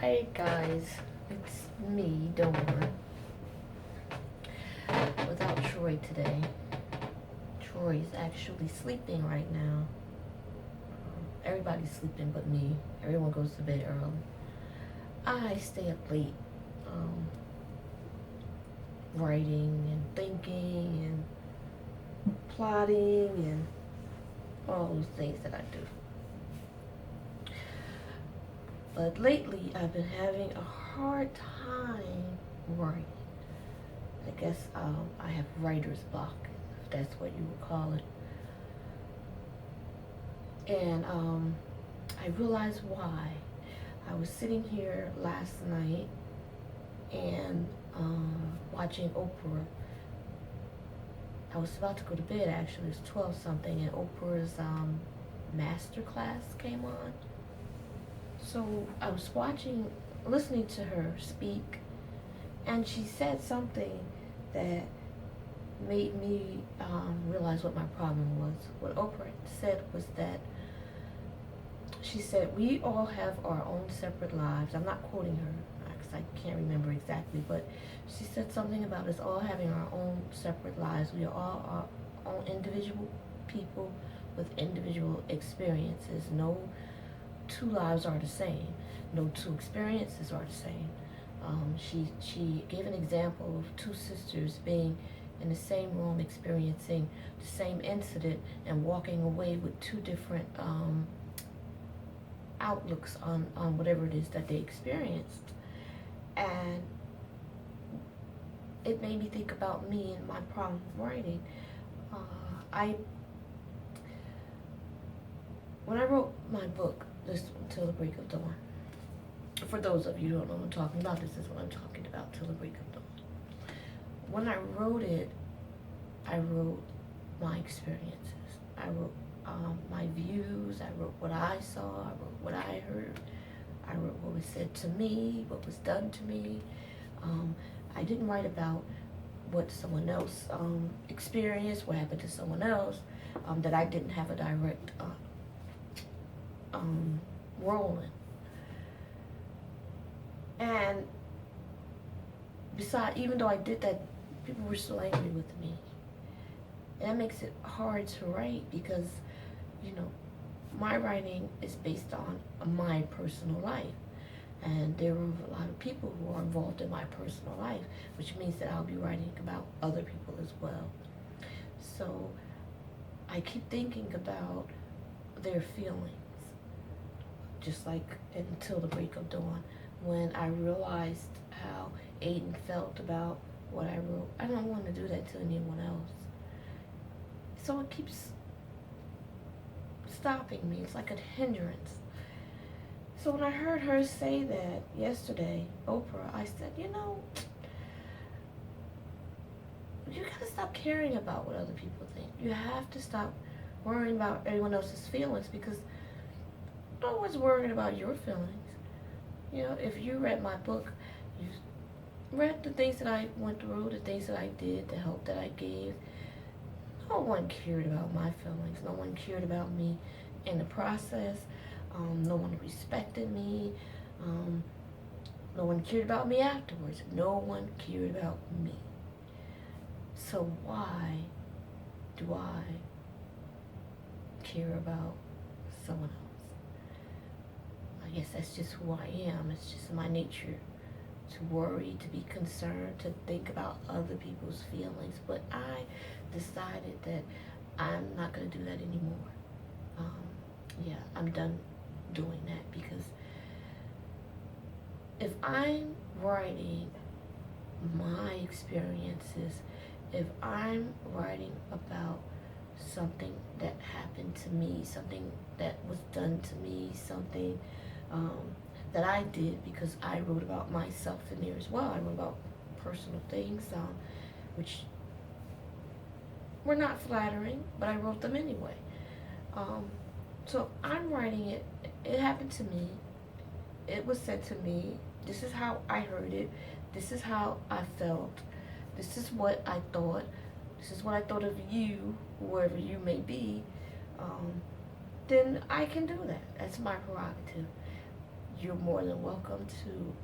Hi guys, it's me, Dawn, without Troy today. Troy is actually sleeping right now. Everybody's sleeping but me. Everyone goes to bed early. I stay up late, writing and thinking and plotting and all those things that I do. But lately, I've been having a hard time writing. I guess I have writer's block, if that's what you would call it. And I realized why. I was sitting here last night and watching Oprah. I was about to go to bed actually. It was 12 something, and Oprah's master class came on. So I was listening to her speak, and she said something that made me realize what my problem was. What Oprah said was that she said, we all have our own separate lives. I'm not quoting her because I can't remember exactly, but she said something about us all having our own separate lives. We are all our own individual people with individual experiences. No two lives are the same. No two experiences are the same. She gave an example of two sisters being in the same room experiencing the same incident and walking away with two different outlooks on whatever it is that they experienced. And it made me think about me and my problem with writing. When I wrote my book, this Till the Break of Dawn, for those of you who don't know what I'm talking about, this is what I'm talking about, Till the Break of Dawn. When I wrote it, I wrote my experiences. I wrote my views. I wrote what I saw. I wrote what I heard. I wrote what was said to me, what was done to me. I didn't write about what someone else experienced, what happened to someone else, that I didn't have a direct role in. And besides, even though I did that, people were still angry with me. And that makes it hard to write because, you know, my writing is based on my personal life. And there are a lot of people who are involved in my personal life, which means that I'll be writing about other people as well. So I keep thinking about their feelings, just like Until the Break of Dawn, when I realized how Aiden felt about what I wrote. I don't want to do that to anyone else. So it keeps stopping me. It's like a hindrance. So when I heard her say that yesterday, Oprah, I said, you gotta stop caring about what other people think. You have to stop worrying about everyone else's feelings because no one's worrying about your feelings. You know, if you read my book, you read the things that I went through, the things that I did, the help that I gave. No one cared about my feelings. No one cared about me in the process. No one respected me. No one cared about me afterwards. No one cared about me. So why do I care about someone else? I guess that's just who I am. It's just my nature to worry, to be concerned, to think about other people's feelings. But I decided that I'm not going to do that anymore. I'm done doing that because if I'm writing my experiences, if I'm writing about something that happened to me, something that was done to me, something that I did because I wrote about myself in there as well. I wrote about personal things, which were not flattering, but I wrote them anyway. So I'm writing it. It happened to me. It was said to me. This is how I heard it. This is how I felt. This is what I thought. This is what I thought of you, whoever you may be. Then I can do that. That's my prerogative. you're more than welcome to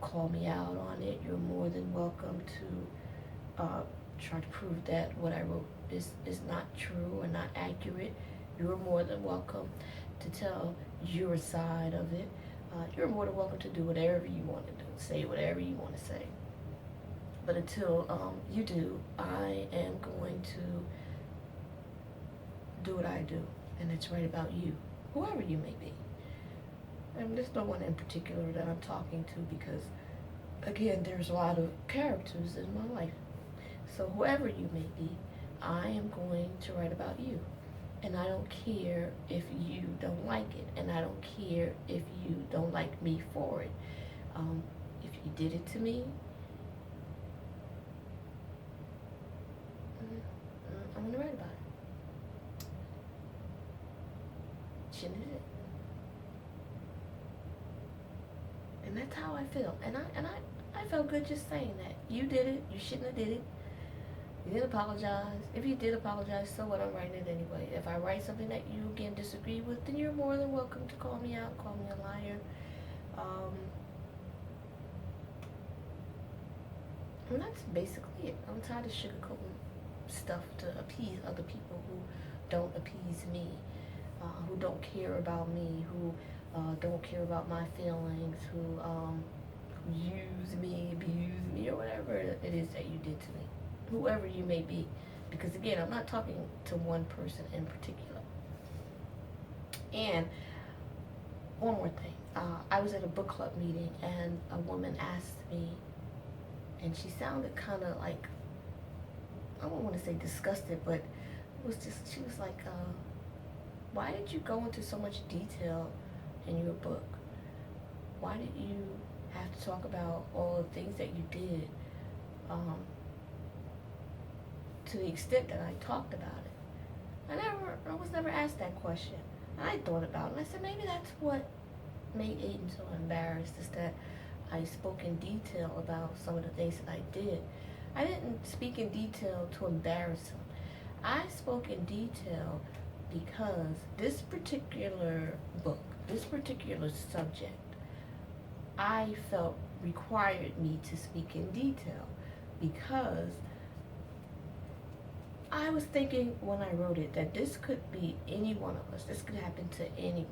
call me out on it. You're more than welcome to try to prove that what I wrote is not true or not accurate. You're more than welcome to tell your side of it. You're more than welcome to do whatever you want to do, say whatever you want to say. But until you do, I am going to do what I do, and it's right about you, whoever you may be. And there's no one in particular that I'm talking to because, again, there's a lot of characters in my life. So whoever you may be, I am going to write about you. And I don't care if you don't like it, and I don't care if you don't like me for it. If you did it to me, I'm going to write about it. Shouldn't have did it. And that's how I feel. And I felt good just saying that. You did it. You shouldn't have did it. You didn't apologize. If you did apologize, so what? I'm writing it anyway. If I write something that you, again, disagree with, then you're more than welcome to call me out, call me a liar. And that's basically it. I'm tired of sugarcoating stuff to appease other people who don't appease me, who don't care about me, who don't care about my feelings, who use me, abuse me, or whatever it is that you did to me, whoever you may be. Because again, I'm not talking to one person in particular. And one more thing. I was at a book club meeting and a woman asked me, and she sounded kind of like, I don't want to say disgusted, but it was just, she was like, why did you go into so much detail in your book? Why did you have to talk about all the things that you did to the extent that I talked about it? I was never asked that question. And I thought about it, and I said, maybe that's what made Aiden so embarrassed, is that I spoke in detail about some of the things that I did. I didn't speak in detail to embarrass him. I spoke in detail because this particular book, this particular subject, I felt required me to speak in detail because I was thinking when I wrote it that this could be any one of us. This could happen to anyone,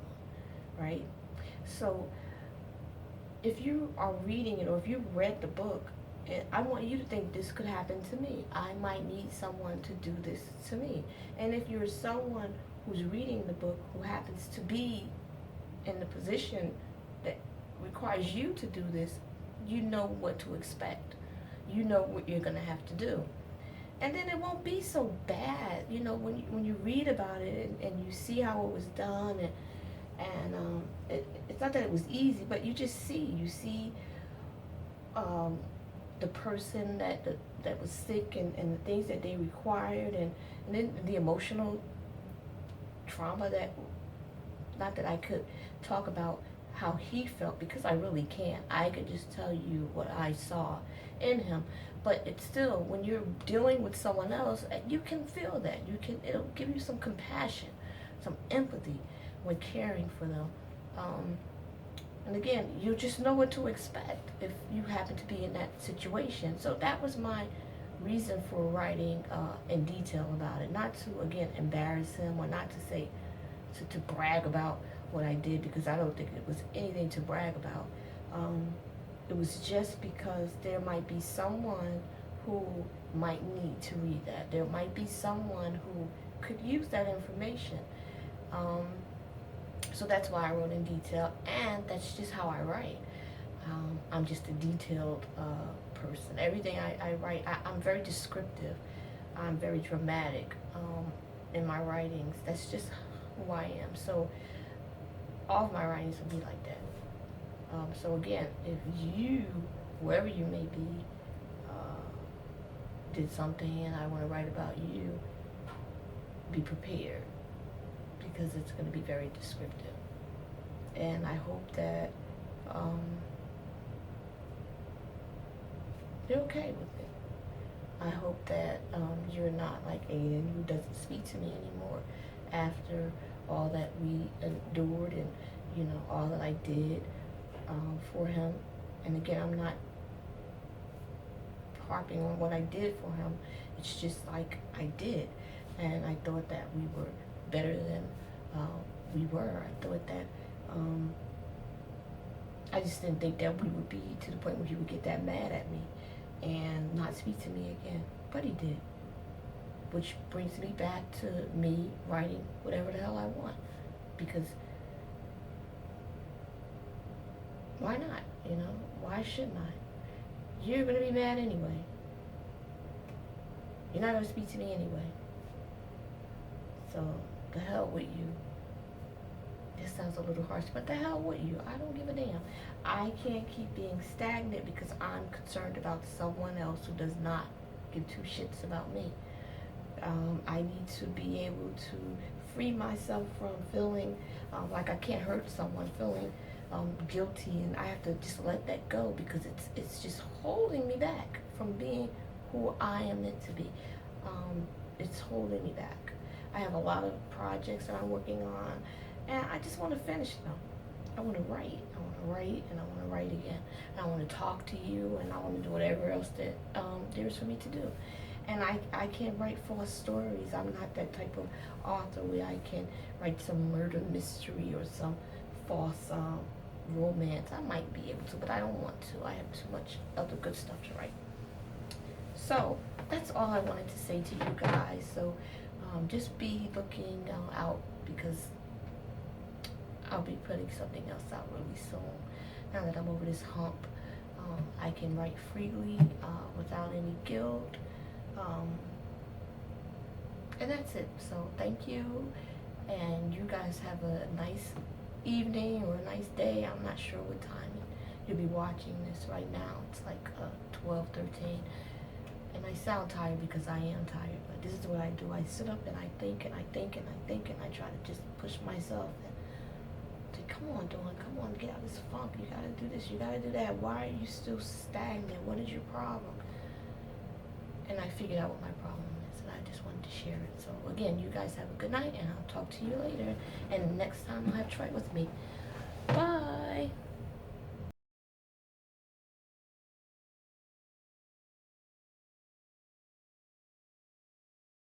right? So if you are reading it or if you've read the book, I want you to think this could happen to me. I might need someone to do this to me. And if you're someone who's reading the book who happens to be in the position that requires you to do this, you know what to expect. You know what you're going to have to do. And then it won't be so bad, you know, when you read about it and you see how it was done, and it's not that it was easy, but you see the person that was sick and the things that they required, and then the emotional trauma that, not that I could talk about how he felt because I really can't. I could just tell you what I saw in him. But it's still, when you're dealing with someone else, you can feel that. It'll give you some compassion, some empathy when caring for them. And again, you just know what to expect if you happen to be in that situation. So that was my reason for writing in detail about it. Not to, again, embarrass him, or not to say, to brag about what I did, because I don't think it was anything to brag about. It was just because there might be someone who might need to read that. There might be someone who could use that information. So that's why I wrote in detail, and that's just how I write. I'm just a detailed person. Everything I write, I'm very descriptive. I'm very dramatic in my writings. That's just who I am. So all of my writings will be like that. So again, if you, whoever you may be, did something and I want to write about you, be prepared, because it's going to be very descriptive. And I hope that you're okay with it. I hope that you're not like Aiden, who doesn't speak to me anymore after all that we endured, and you know, all that I did for him. And again, I'm not harping on what I did for him. It's just like I did. And I thought that we were better than we were. I thought that I just didn't think that we would be to the point where he would get that mad at me and not speak to me again. But he did. Which brings me back to me writing whatever the hell I want. Because why not? You know, why shouldn't I? You're gonna be mad anyway. You're not gonna speak to me anyway. So the hell with you. This sounds a little harsh, but the hell with you. I don't give a damn. I can't keep being stagnant because I'm concerned about someone else who does not give two shits about me. I need to be able to free myself from feeling like I can't hurt someone, feeling guilty, and I have to just let that go because it's just holding me back from being who I am meant to be. It's holding me back. I have a lot of projects that I'm working on, and I just want to finish them. I want to write. I want to write, and I want to write again. And I want to talk to you, and I want to do whatever else that there is for me to do. And I can't write false stories. I'm not that type of author where I can write some murder mystery or some false romance. I might be able to, but I don't want to. I have too much other good stuff to write. So that's all I wanted to say to you guys. So just be looking out because I'll be putting something else out really soon. Now that I'm over this hump, I can write freely without any guilt. And that's it. So thank you, and you guys have a nice evening or a nice day. I'm not sure what time you'll be watching this right now. It's like 12:13, and I sound tired because I am tired, but this is what I do. I sit up and I think and I think and I think, and I try to just push myself and say, come on, Dawn, come on, get out of this funk. You gotta do this, you gotta do that. Why are you still stagnant? What is your problem? And I figured out what my problem is, and I just wanted to share it. So again, you guys have a good night, and I'll talk to you later. And next time I'll have Troy with me. Bye.